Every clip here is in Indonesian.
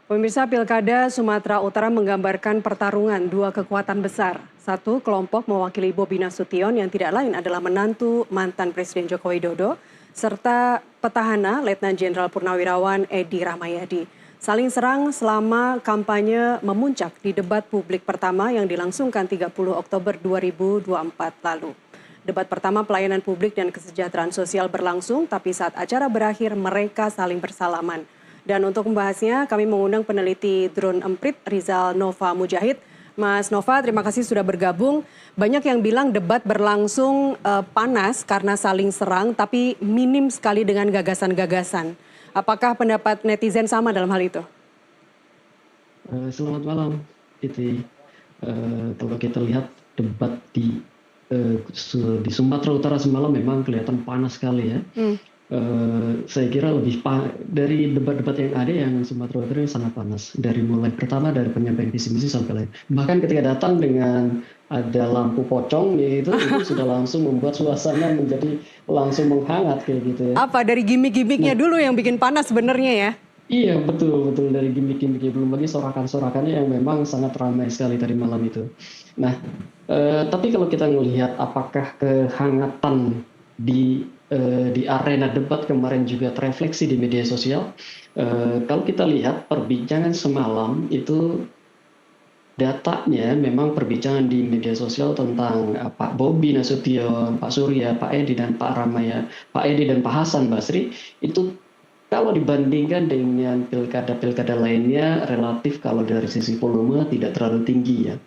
Pemirsa Pilkada Sumatera Utara menggambarkan pertarungan dua kekuatan besar. Satu kelompok mewakili Bobi Nasution yang tidak lain adalah menantu mantan Presiden Joko Widodo, serta petahana Letnan Jenderal Purnawirawan Edi Rahmayadi. Saling serang selama kampanye memuncak di debat publik pertama yang dilangsungkan 30 Oktober 2024 lalu. Debat pertama pelayanan publik dan kesejahteraan sosial berlangsung, tapi saat acara berakhir mereka saling bersalaman. Dan untuk membahasnya kami mengundang peneliti drone emprit Rizal Nova Mujahid. Mas Nova, terima kasih sudah bergabung. Banyak yang bilang debat berlangsung panas karena saling serang, tapi minim sekali dengan gagasan-gagasan. Apakah pendapat netizen sama dalam hal itu? Selamat malam, Titi. Kalau kita lihat debat di Sumatera Utara semalam memang kelihatan panas sekali ya. Saya kira dari debat-debat yang ada yang Sumatera Utara ini sangat panas. Dari mulai pertama dari penyampaian visi misi sampai lain. Bahkan ketika datang dengan ada lampu pocong itu sudah langsung membuat suasana menjadi langsung menghangat kayak gitu ya. Apa dari gimmick-gimmicknya dulu yang bikin panas sebenarnya ya? Iya, betul dari gimmick-gimmicknya, belum lagi sorakan-sorakannya yang memang sangat ramai sekali tadi malam itu. Nah, tapi kalau kita melihat apakah kehangatan di arena debat kemarin juga terefleksi di media sosial. Kalau kita lihat perbincangan semalam itu datanya memang perbincangan di media sosial tentang Pak Bobi Nasution, Pak Surya, Pak Edi dan Pak Ramaya, Pak Edi dan Pak Hasan Basri itu kalau dibandingkan dengan pilkada-pilkada lainnya relatif kalau dari sisi volume tidak terlalu tinggi ya.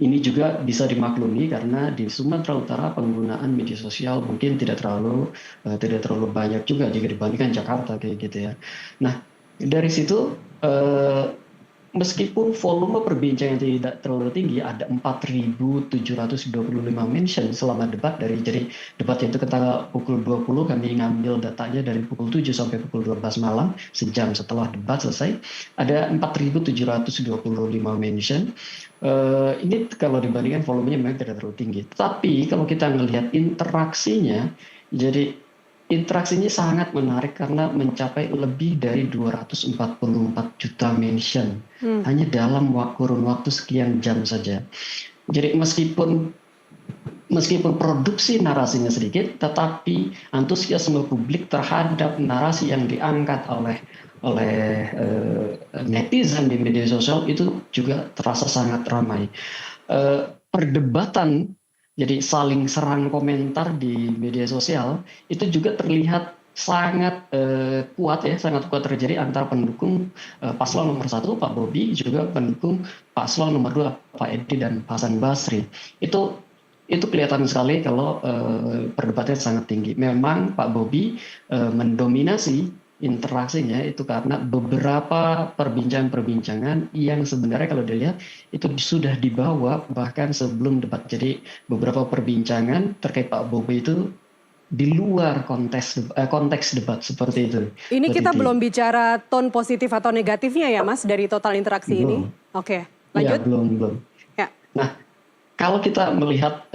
Ini juga bisa dimaklumi karena di Sumatera Utara penggunaan media sosial mungkin tidak terlalu banyak juga jika dibandingkan Jakarta kayak gitu ya. Nah, dari situ meskipun volume perbincangan tidak terlalu tinggi, ada 4.725 mention selama debat jadi debatnya itu ketika pukul 20 kami ngambil datanya dari pukul 7 sampai pukul 12 malam, sejam setelah debat selesai, ada 4.725 mention. Ini kalau dibandingkan volumenya memang tidak terlalu tinggi. Tapi kalau kita melihat interaksinya, jadi interaksinya sangat menarik karena mencapai lebih dari 244 juta mention hanya dalam kurun waktu sekian jam saja. Jadi meskipun produksi narasinya sedikit, tetapi antusiasme publik terhadap narasi yang diangkat oleh netizen di media sosial itu juga terasa sangat ramai. Perdebatan, jadi saling serang komentar di media sosial itu juga terlihat sangat kuat terjadi antara pendukung paslon nomor 1 Pak Bobi juga pendukung paslon nomor 2 Pak Edi dan Pak Hasan Basri. Itu kelihatan sekali kalau perdebatannya sangat tinggi. Memang Pak Bobi mendominasi interaksinya itu karena beberapa perbincangan yang sebenarnya kalau dilihat itu sudah dibawa bahkan sebelum debat. Jadi beberapa perbincangan terkait Pak Bobi itu di luar konteks debat seperti itu. Ini kita belum bicara tone positif atau negatifnya ya Mas dari total interaksi ini? Oke, lanjut. Ya, belum. Ya. Nah, kalau kita melihat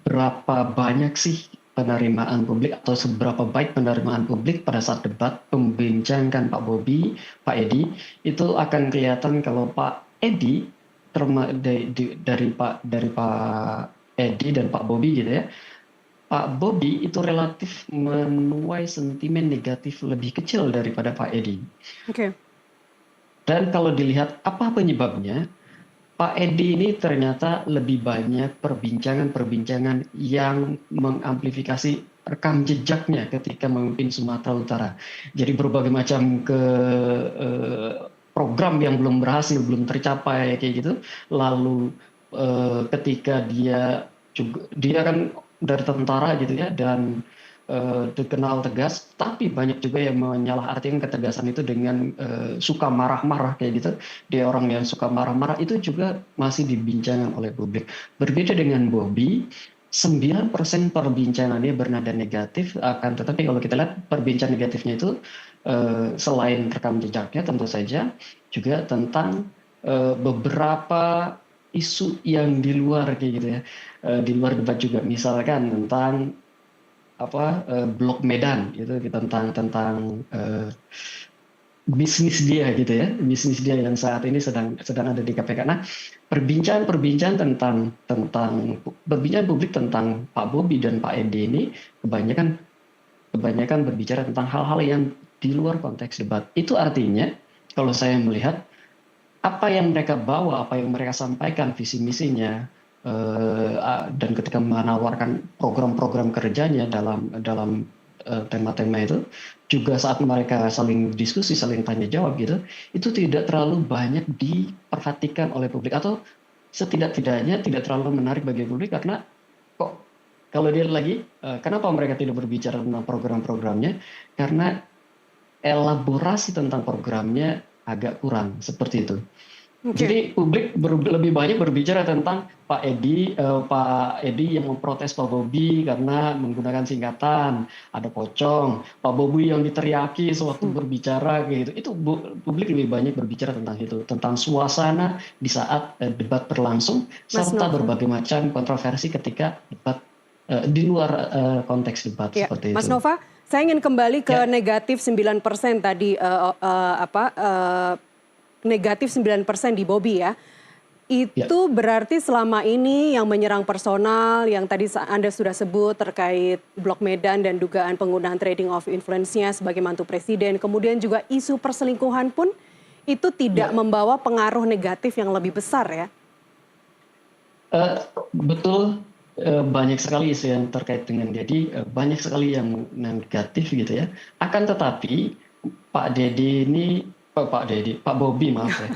berapa banyak sih penerimaan publik atau seberapa baik penerimaan publik pada saat debat membincangkan Pak Bobi, Pak Edi, itu akan kelihatan kalau Pak Edi dari Pak Edi dan Pak Bobi gitu ya. Pak Bobi itu relatif menuai sentimen negatif lebih kecil daripada Pak Edi. Oke. Dan kalau dilihat apa penyebabnya, Pak Edi ini ternyata lebih banyak perbincangan yang mengamplifikasi rekam jejaknya ketika memimpin Sumatera Utara. Jadi berbagai macam program yang belum berhasil, belum tercapai kayak gitu. Lalu ketika dia kan dari tentara gitu ya dan dikenal tegas, tapi banyak juga yang menyalahartikan ketegasan itu dengan suka marah-marah kayak gitu. Dia orang yang suka marah-marah itu juga masih dibincangkan oleh publik. Berbeda dengan Bobi, 9% perbincangannya bernada negatif, akan tetapi kalau kita lihat perbincangan negatifnya itu selain rekam jejaknya tentu saja juga tentang beberapa isu yang di luar kayak gitu ya, di luar debat juga, misalkan tentang Blok Medan itu tentang bisnis dia gitu ya, bisnis dia yang saat ini sedang ada di KPK. Nah, perbincangan-perbincangan perbincangan publik tentang Pak Bobi dan Pak Edi ini kebanyakan kebanyakan berbicara tentang hal-hal yang di luar konteks debat. Itu artinya kalau saya melihat apa yang mereka bawa, apa yang mereka sampaikan visi misinya, dan ketika menawarkan program-program kerjanya dalam tema-tema itu, juga saat mereka saling diskusi, saling tanya jawab gitu, itu tidak terlalu banyak diperhatikan oleh publik, atau setidak-tidaknya tidak terlalu menarik bagi publik, karena kok kalau dia lagi, kenapa mereka tidak berbicara tentang program-programnya? Karena elaborasi tentang programnya agak kurang, seperti itu. Oke. Jadi publik lebih banyak berbicara tentang Pak Edi yang memprotes Pak Bobi karena menggunakan singkatan, ada pocong, Pak Bobi yang diteriaki sewaktu berbicara kayak gitu. Itu publik lebih banyak berbicara tentang itu, tentang suasana di saat debat berlangsung, Mas serta Nova. berbagai macam kontroversi ketika debat di luar konteks debat, Ya, seperti Mas itu. Nova, saya ingin kembali ke Ya, negatif 9% tadi, negatif 9% di Bobi ya. ya. Itu berarti selama ini yang menyerang personal, yang tadi Anda sudah sebut terkait Blok Medan dan dugaan penggunaan trading of influence-nya sebagai mantu presiden, kemudian juga isu perselingkuhan pun itu tidak Ya. membawa pengaruh negatif yang lebih besar ya? Betul, banyak sekali isu yang terkait dengan Dedi, banyak sekali yang negatif gitu ya. Akan tetapi Pak Dedi ini, Pak Bobi maaf ya,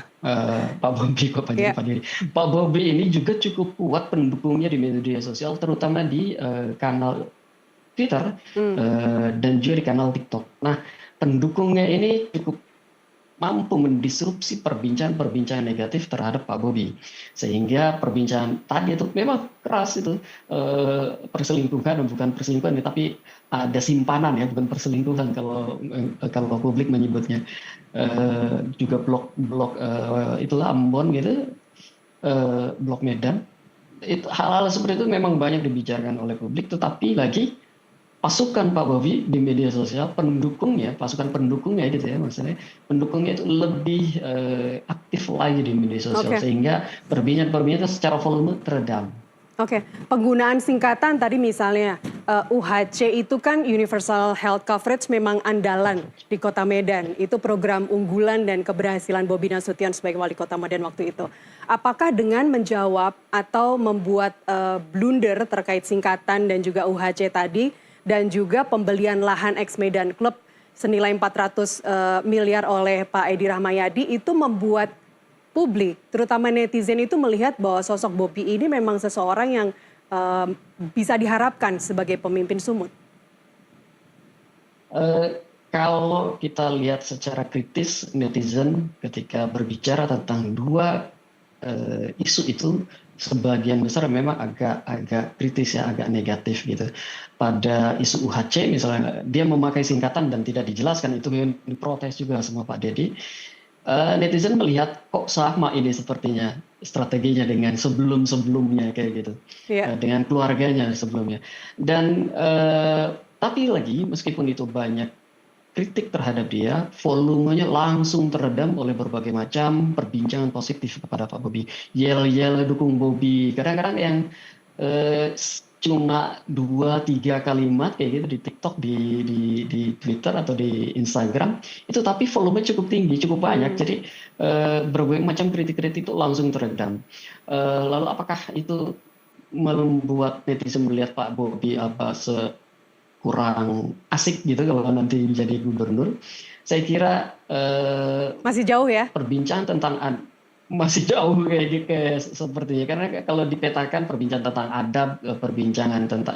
Pak Bobi kok panggil Ya. Pak Dedi. Pak Bobi ini juga cukup kuat pendukungnya di media sosial, terutama di kanal Twitter dan juga di kanal TikTok. Nah, pendukungnya ini cukup mampu mendisrupsi perbincangan-perbincangan negatif terhadap Pak Bobi, sehingga perbincangan tadi itu memang keras itu, perselingkuhan, bukan perselingkuhan tapi ada simpanan ya, bukan perselingkuhan kalau publik menyebutnya. Juga blok itulah Ambon gitu, blok Medan, itu hal-hal seperti itu memang banyak dibicarakan oleh publik, tetapi lagi pasukan Pak Bobi di media sosial, pasukan pendukungnya gitu ya, maksudnya pendukungnya itu lebih aktif lagi di media sosial, Oke. sehingga perbincangan-perbincangan secara volume teredam. Oke, penggunaan singkatan tadi misalnya UHC itu kan Universal Health Coverage memang andalan di Kota Medan. Itu program unggulan dan keberhasilan Bobi Nasution sebagai wali kota Medan waktu itu. Apakah dengan menjawab atau membuat blunder terkait singkatan dan juga UHC tadi dan juga pembelian lahan ex Medan Club senilai 400 miliar oleh Pak Edi Rahmayadi itu membuat publik, terutama netizen itu melihat bahwa sosok Bobi ini memang seseorang yang bisa diharapkan sebagai pemimpin sumut? Kalau kita lihat secara kritis, netizen ketika berbicara tentang dua isu itu, sebagian besar memang agak kritis ya, agak negatif gitu. Pada isu UHC misalnya, dia memakai singkatan dan tidak dijelaskan, itu diprotes juga sama Pak Dedi. Netizen melihat kok sama ini sepertinya strateginya dengan sebelum-sebelumnya kayak gitu, Ya. dengan keluarganya sebelumnya. Dan tapi lagi meskipun itu banyak kritik terhadap dia, volumenya langsung teredam oleh berbagai macam perbincangan positif kepada Pak Bobi. Yel-yel dukung Bobi. Kadang-kadang yang cuma 2-3 kalimat kayak gitu di TikTok, di Twitter atau di Instagram itu, tapi volume cukup tinggi, cukup banyak. Jadi berbagai macam kritik-kritik itu langsung teredam. Lalu apakah itu membuat netizen melihat Pak Bobi kurang asik gitu kalau nanti menjadi gubernur? Saya kira Masih jauh ya? perbincangan tentang masih jauh kayak gitu sepertinya, karena kalau dipetakan perbincangan tentang adab, perbincangan tentang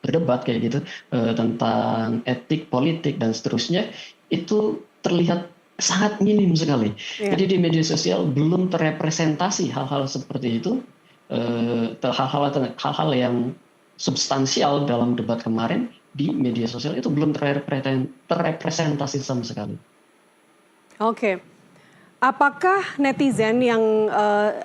berdebat kayak gitu, tentang etik politik dan seterusnya, itu terlihat sangat minim sekali. Ya. Jadi di media sosial belum terrepresentasi hal-hal seperti itu, hal-hal yang substansial dalam debat kemarin di media sosial itu belum terrepresentasi sama sekali. Oke. Apakah netizen yang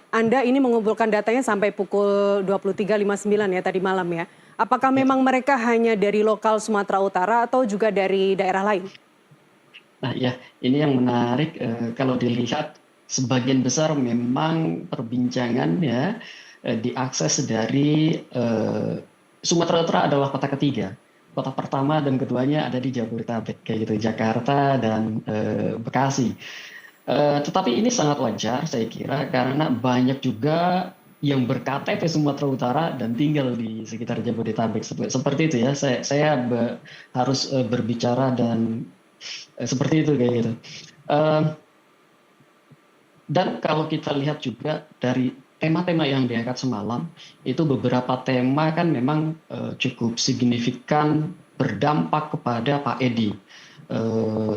Anda ini mengumpulkan datanya sampai pukul 23.59 ya tadi malam ya? Apakah memang mereka hanya dari lokal Sumatera Utara atau juga dari daerah lain? Nah ya, ini yang menarik kalau dilihat sebagian besar memang perbincangan ya diakses dari Sumatera Utara adalah kota ketiga. Kota pertama dan keduanya ada di Jabodetabek kayak gitu, Jakarta dan Bekasi. Tetapi ini sangat wajar saya kira karena banyak juga yang berKTP Sumatera Utara dan tinggal di sekitar Jabodetabek seperti itu ya. Saya harus berbicara dan seperti itu kayak gitu. Dan kalau kita lihat juga dari tema-tema yang diangkat semalam, itu beberapa tema kan memang cukup signifikan berdampak kepada Pak Edi.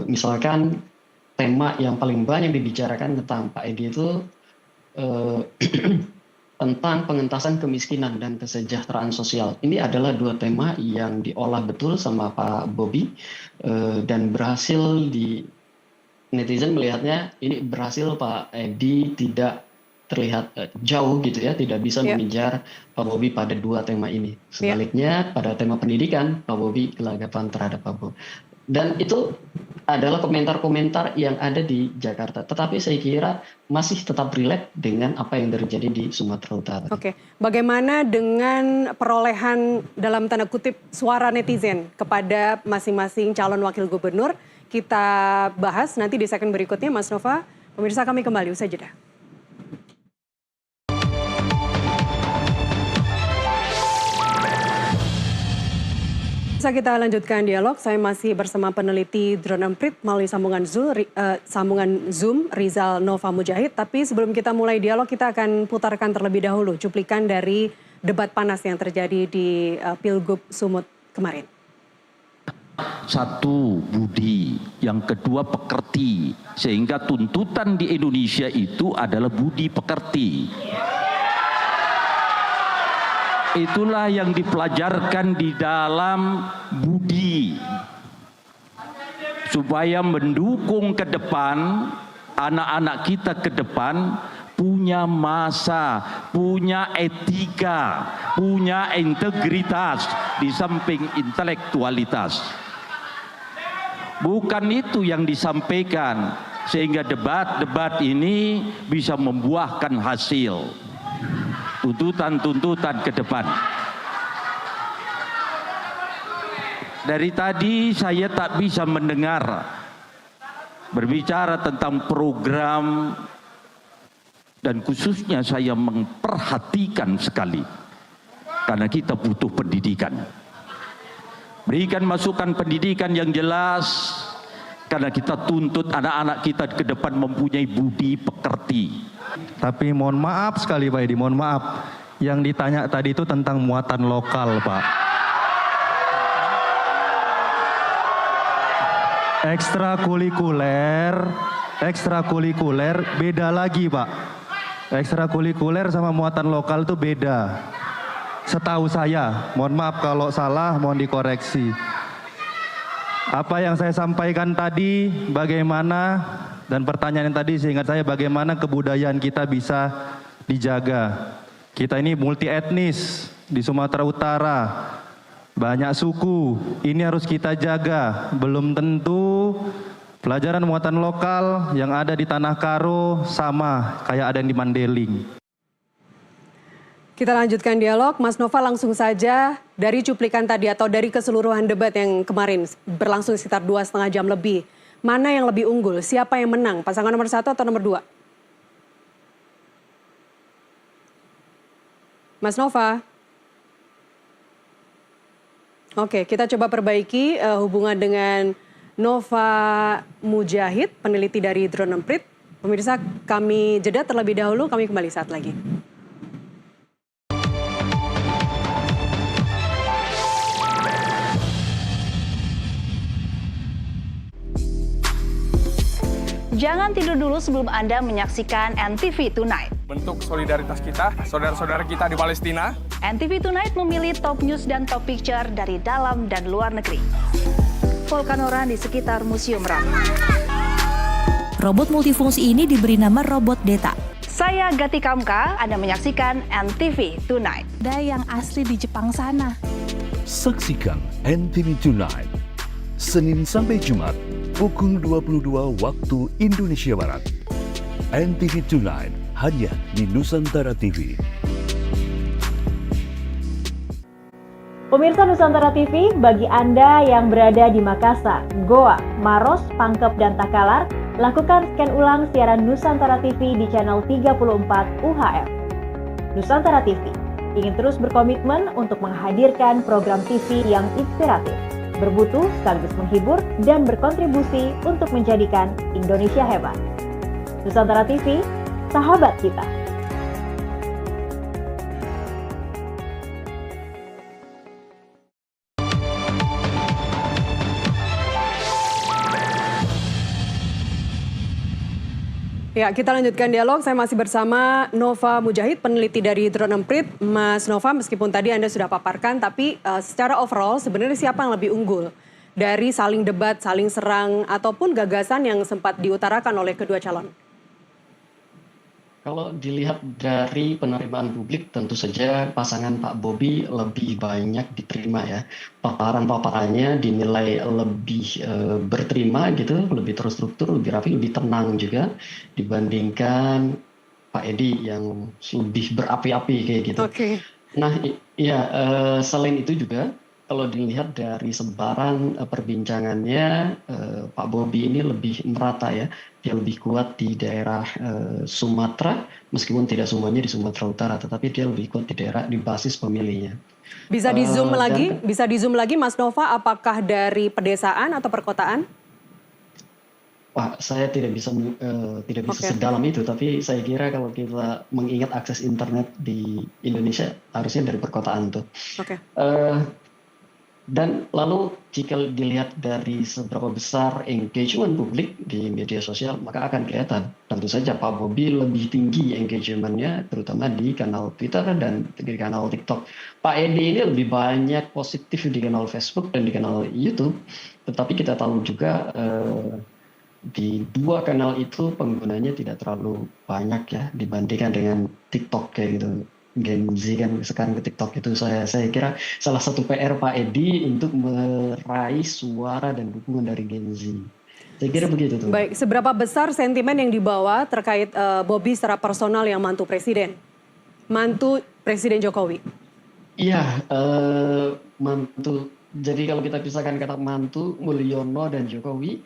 Misalkan tema yang paling banyak dibicarakan tentang Pak Edi itu tentang pengentasan kemiskinan dan kesejahteraan sosial. Ini adalah dua tema yang diolah betul sama Pak Bobi dan berhasil netizen melihatnya ini berhasil Pak Edi tidak terlihat jauh gitu ya, tidak bisa mengejar Pak Bobi pada dua tema ini. Sebaliknya pada tema pendidikan Pak Bobi gelagapan terhadap Pak Bobi. Dan itu adalah komentar-komentar yang ada di Jakarta. Tetapi saya kira masih tetap relate dengan apa yang terjadi di Sumatera Utara. Oke, bagaimana dengan perolehan dalam tanda kutip suara netizen kepada masing-masing calon wakil gubernur? Kita bahas nanti di segmen berikutnya, Mas Nova. Pemirsa, kami kembali usai jeda. Bisa kita lanjutkan dialog. Saya masih bersama peneliti Drone Emprit melalui sambungan Zoom Rizal Nova Mujahid. Tapi sebelum kita mulai dialog, kita akan putarkan terlebih dahulu cuplikan dari debat panas yang terjadi di Pilgub Sumut kemarin. Satu, budi. Yang kedua, pekerti. Sehingga tuntutan di Indonesia itu adalah budi pekerti. Itulah yang dipelajarkan di dalam budi. Supaya mendukung ke depan, anak-anak kita ke depan punya masa, punya etika, punya integritas di samping intelektualitas. Bukan itu yang disampaikan sehingga debat-debat ini bisa membuahkan hasil. Tuntutan-tuntutan ke depan. Dari tadi saya tak bisa mendengar berbicara tentang program dan khususnya saya memperhatikan sekali karena kita butuh pendidikan. Berikan masukan pendidikan yang jelas karena kita tuntut anak-anak kita ke depan mempunyai budi pekerti. Tapi mohon maaf sekali Pak Edi, mohon maaf. Yang ditanya tadi itu tentang muatan lokal Pak. Ekstrakurikuler beda lagi Pak. Ekstrakurikuler sama muatan lokal itu beda. Setahu saya, mohon maaf kalau salah, mohon dikoreksi. Apa yang saya sampaikan tadi, bagaimana, dan pertanyaan yang tadi seingat saya bagaimana kebudayaan kita bisa dijaga. Kita ini multi etnis di Sumatera Utara, banyak suku, ini harus kita jaga. Belum tentu pelajaran muatan lokal yang ada di Tanah Karo sama kayak ada yang di Mandeling. Kita lanjutkan dialog, Mas Nova langsung saja dari cuplikan tadi atau dari keseluruhan debat yang kemarin berlangsung sekitar 2,5 jam lebih. Mana yang lebih unggul? Siapa yang menang? Pasangan nomor 1 atau nomor 2? Mas Nova? Oke, kita coba perbaiki hubungan dengan Nova Mujahid, peneliti dari Drone Emprit. Pemirsa, kami jeda terlebih dahulu, kami kembali saat lagi. Jangan tidur dulu sebelum Anda menyaksikan NTV Tonight. Bentuk solidaritas kita, saudara-saudara kita di Palestina. NTV Tonight memilih top news dan top picture dari dalam dan luar negeri. Volcanoran di sekitar Museum Ram. Robot multifungsi ini diberi nama Robot Deta. Saya Gati Kamka, Anda menyaksikan NTV Tonight. Ada yang asli di Jepang sana. Saksikan NTV Tonight, Senin sampai Jumat, pukul 22 waktu Indonesia Barat. NTV Tonight hanya di Nusantara TV. Pemirsa Nusantara TV, bagi Anda yang berada di Makassar, Goa, Maros, Pangkep, dan Takalar, lakukan scan ulang siaran Nusantara TV di channel 34 UHF. Nusantara TV ingin terus berkomitmen untuk menghadirkan program TV yang inspiratif, bermutu sekaligus menghibur, dan berkontribusi untuk menjadikan Indonesia hebat. Nusantara TV, sahabat kita. Ya, kita lanjutkan dialog. Saya masih bersama Nova Mujahid, peneliti dari Drone Emprit. Mas Nova, meskipun tadi Anda sudah paparkan, tapi secara overall sebenarnya siapa yang lebih unggul dari saling debat, saling serang, ataupun gagasan yang sempat diutarakan oleh kedua calon? Kalau dilihat dari penerimaan publik, tentu saja pasangan Pak Bobi lebih banyak diterima ya. Paparan-paparannya dinilai lebih berterima gitu, lebih terstruktur, lebih rapi, lebih tenang juga dibandingkan Pak Edi yang lebih berapi-api kayak gitu. Oke. Nah, selain itu juga kalau dilihat dari sebaran perbincangannya, Pak Bobi ini lebih merata ya. Dia lebih kuat di daerah Sumatera, meskipun tidak semuanya di Sumatera Utara, tetapi dia lebih kuat di basis pemilihnya. Bisa di zoom lagi, Mas Nova, apakah dari pedesaan atau perkotaan? Wah, saya tidak bisa sedalam itu, tapi saya kira kalau kita mengingat akses internet di Indonesia, harusnya dari perkotaan tuh. Oke. Dan lalu jika dilihat dari seberapa besar engagement publik di media sosial, maka akan kelihatan. Tentu saja Pak Bobi lebih tinggi engagementnya, terutama di kanal Twitter dan di kanal TikTok. Pak Edi ini lebih banyak positif di kanal Facebook dan di kanal YouTube. Tetapi kita tahu juga di dua kanal itu penggunanya tidak terlalu banyak ya dibandingkan dengan TikTok kayak gitu. Gen Z kan sekarang ke TikTok itu saya kira salah satu PR Pak Edi untuk meraih suara dan dukungan dari Gen Z. Saya kira begitu tuh. Baik, seberapa besar sentimen yang dibawa terkait Bobi secara personal yang mantu Presiden Jokowi? Iya, mantu. Jadi kalau kita pisahkan kata mantu, Mulyono dan Jokowi,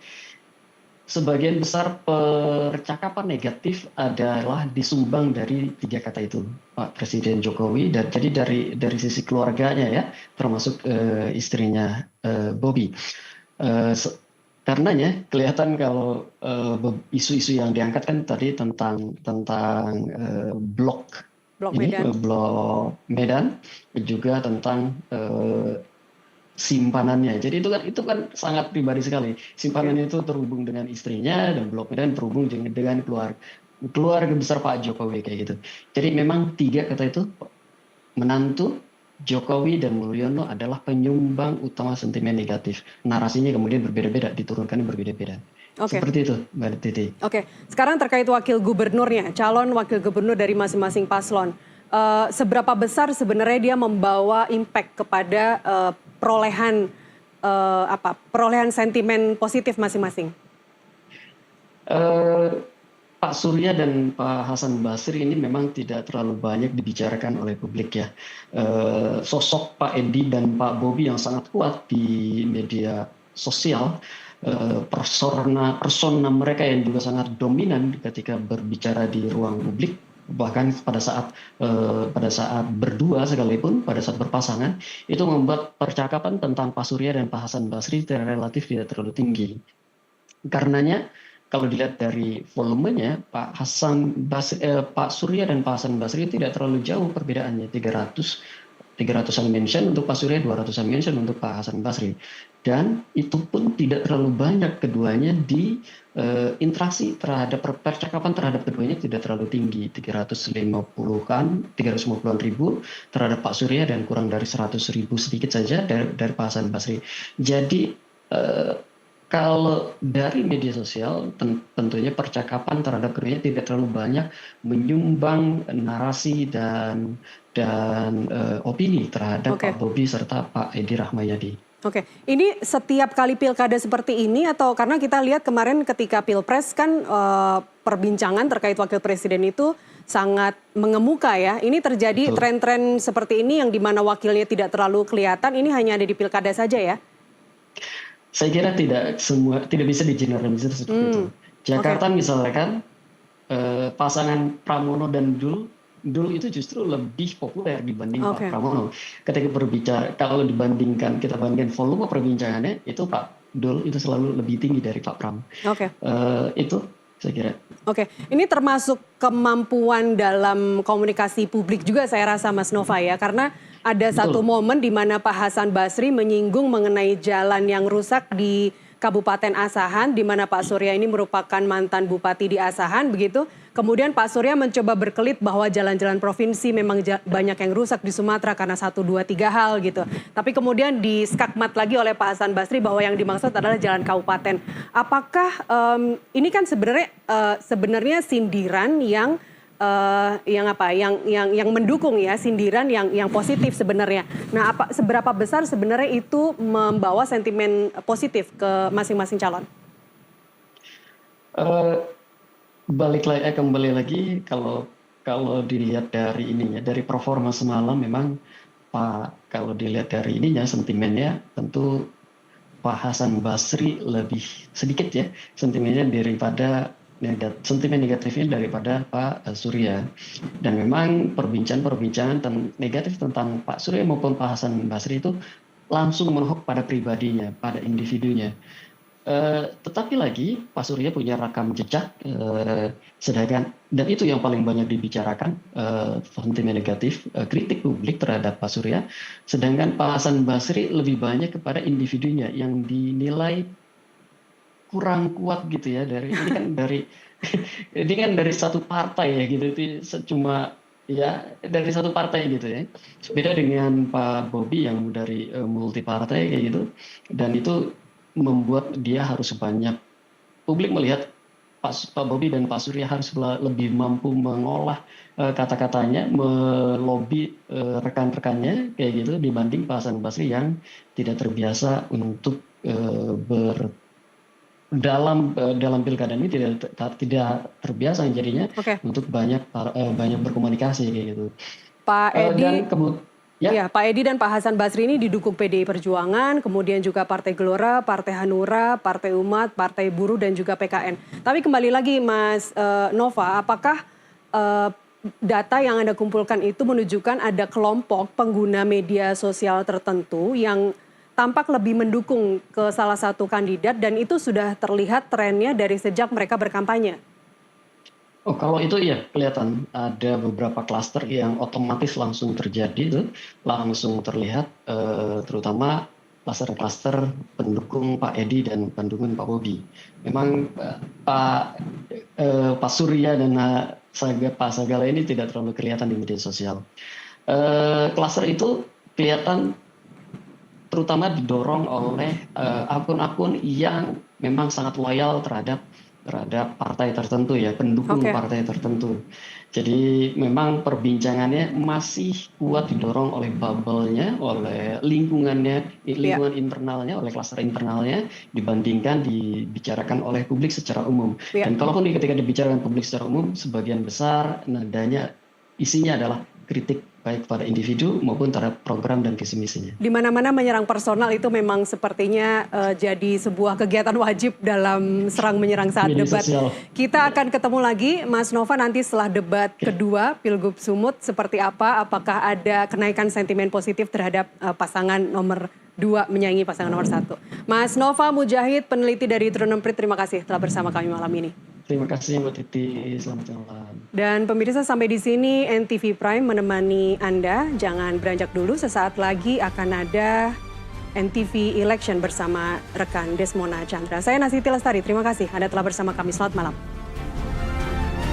sebagian besar percakapan negatif adalah disumbang dari tiga kata itu, Pak Presiden Jokowi. Dan jadi dari sisi keluarganya ya, termasuk istrinya Bobi. Karenanya kelihatan kalau isu-isu yang diangkat kan tadi tentang blok Medan, juga tentang simpanannya. Jadi itu kan sangat pribadi sekali. Simpanannya itu terhubung dengan istrinya dan blok Medan terhubung dengan keluarga besar Pak Jokowi kayak gitu. Jadi memang tiga kata itu, menantu, Jokowi dan Mulyono adalah penyumbang utama sentimen negatif. Narasinya kemudian berbeda-beda, diturunkan berbeda-beda. Seperti itu, Mbak Titi. Oke, sekarang terkait wakil gubernurnya, calon wakil gubernur dari masing-masing paslon. Seberapa besar sebenarnya dia membawa impact kepada perolehan sentimen positif masing-masing? Pak Surya dan Pak Hasan Basri ini memang tidak terlalu banyak dibicarakan oleh publik ya. Sosok Pak Edi dan Pak Bobi yang sangat kuat di media sosial, persona mereka yang juga sangat dominan ketika berbicara di ruang publik. Bahkan pada saat berdua sekalipun, pada saat berpasangan, itu membuat percakapan tentang Pak Surya dan Pak Hasan Basri relatif tidak terlalu tinggi. Karenanya, kalau dilihat dari volumenya, Pak Surya dan Pak Hasan Basri tidak terlalu jauh perbedaannya, 300-an mention untuk Pak Surya, 200-an mention untuk Pak Hasan Basri. Dan itu pun tidak terlalu banyak keduanya di interaksi terhadap percakapan terhadap keduanya tidak terlalu tinggi, 350-an ribu terhadap Pak Surya dan kurang dari 100 ribu sedikit saja dari Pak Hasan Basri. Jadi kalau dari media sosial tentunya percakapan terhadap keduanya tidak terlalu banyak menyumbang narasi dan opini terhadap Pak Bobi serta Pak Edi Rahmayadi. Oke, ini setiap kali pilkada seperti ini atau karena kita lihat kemarin ketika pilpres kan perbincangan terkait wakil presiden itu sangat mengemuka ya. Ini terjadi tren-tren seperti ini yang dimana wakilnya tidak terlalu kelihatan, ini hanya ada di pilkada saja ya? Saya kira tidak bisa digeneralisir seperti itu. Jakarta misalkan pasangan Pramono dan Dul itu justru lebih populer dibanding Pak Pramono. Ketika berbicara, kalau kita bandingkan volume perbincangannya, itu Pak Dul itu selalu lebih tinggi dari Pak Pram. Itu saya kira. Ini termasuk kemampuan dalam komunikasi publik juga saya rasa Mas Nova ya, karena ada satu momen di mana Pak Hasan Basri menyinggung mengenai jalan yang rusak di Kabupaten Asahan, di mana Pak Surya ini merupakan mantan bupati di Asahan, begitu. Kemudian Pak Surya mencoba berkelit bahwa jalan-jalan provinsi memang banyak yang rusak di Sumatera karena 1, 2, 3 hal gitu. Tapi kemudian diskakmat lagi oleh Pak Hasan Basri bahwa yang dimaksud adalah jalan kabupaten. Apakah ini kan sebenarnya sindiran yang mendukung ya, sindiran yang positif sebenarnya. Nah, seberapa besar sebenarnya itu membawa sentimen positif ke masing-masing calon? Kembali lagi kalau dilihat dari ininya, dari performa semalam memang kalau dilihat dari ininya sentimennya tentu Pak Hasan Basri lebih sedikit ya sentimennya daripada sentimen negatifnya daripada Pak Surya. Dan memang perbincangan negatif tentang Pak Surya maupun Pak Hasan Basri itu langsung menohok pada pribadinya, pada individunya. Tetapi lagi Pak Surya punya rekam jejak, sedangkan dan itu yang paling banyak dibicarakan, sentimen negatif, kritik publik terhadap Pak Surya. Sedangkan Pak Hasan Basri lebih banyak kepada individunya yang dinilai kurang kuat gitu ya ini kan dari satu partai ya gitu, itu cuma ya dari satu partai gitu ya. Beda dengan Pak Bobi yang dari multi partai kayak gitu, dan itu membuat dia harus publik melihat Pak Bobi dan Pak Surya harus lebih mampu mengolah kata-katanya, melobi rekan-rekannya kayak gitu dibanding Pak Hasan Basri yang tidak terbiasa untuk dalam pilkada ini tidak terbiasa jadinya untuk banyak berkomunikasi kayak gitu. Pak Edi Pak Edi dan Pak Hasan Basri ini didukung PDI Perjuangan, kemudian juga Partai Gelora, Partai Hanura, Partai Umat, Partai Buruh dan juga PKN. Tapi kembali lagi Mas Nova, apakah data yang Anda kumpulkan itu menunjukkan ada kelompok pengguna media sosial tertentu yang tampak lebih mendukung ke salah satu kandidat dan itu sudah terlihat trennya dari sejak mereka berkampanye? Kalau itu ya kelihatan ada beberapa klaster yang otomatis langsung terjadi, langsung terlihat, terutama klaster-klaster pendukung Pak Edi dan pendukung Pak Bobi. Memang Pak Surya dan Pak Sagala ini tidak terlalu kelihatan di media sosial. Klaster itu kelihatan terutama didorong oleh akun-akun yang memang sangat loyal terhadap partai tertentu ya, pendukung partai tertentu. Jadi memang perbincangannya masih kuat didorong oleh bubble-nya, oleh lingkungan internalnya, oleh klaster internalnya dibandingkan dibicarakan oleh publik secara umum. Dan kalaupun ketika dibicarakan publik secara umum, sebagian besar nadanya isinya adalah kritik baik pada individu maupun terhadap program dan visi misinya. Di mana-mana menyerang personal itu memang sepertinya jadi sebuah kegiatan wajib dalam serang menyerang saat debat. Kita akan ketemu lagi Mas Nova nanti setelah debat kedua Pilgub Sumut seperti apa, apakah ada kenaikan sentimen positif terhadap pasangan nomor 2 menyaingi pasangan nomor 1. Mas Nova Mujahid, peneliti dari True Emprit, terima kasih telah bersama kami malam ini. Terima kasih Mbak Titi, selamat malam. Dan pemirsa, sampai di sini NTV Prime menemani Anda. Jangan beranjak dulu, sesaat lagi akan ada NTV Election bersama rekan Desmona Chandra. Saya Nasiti Lestari, terima kasih Anda telah bersama kami, selamat malam.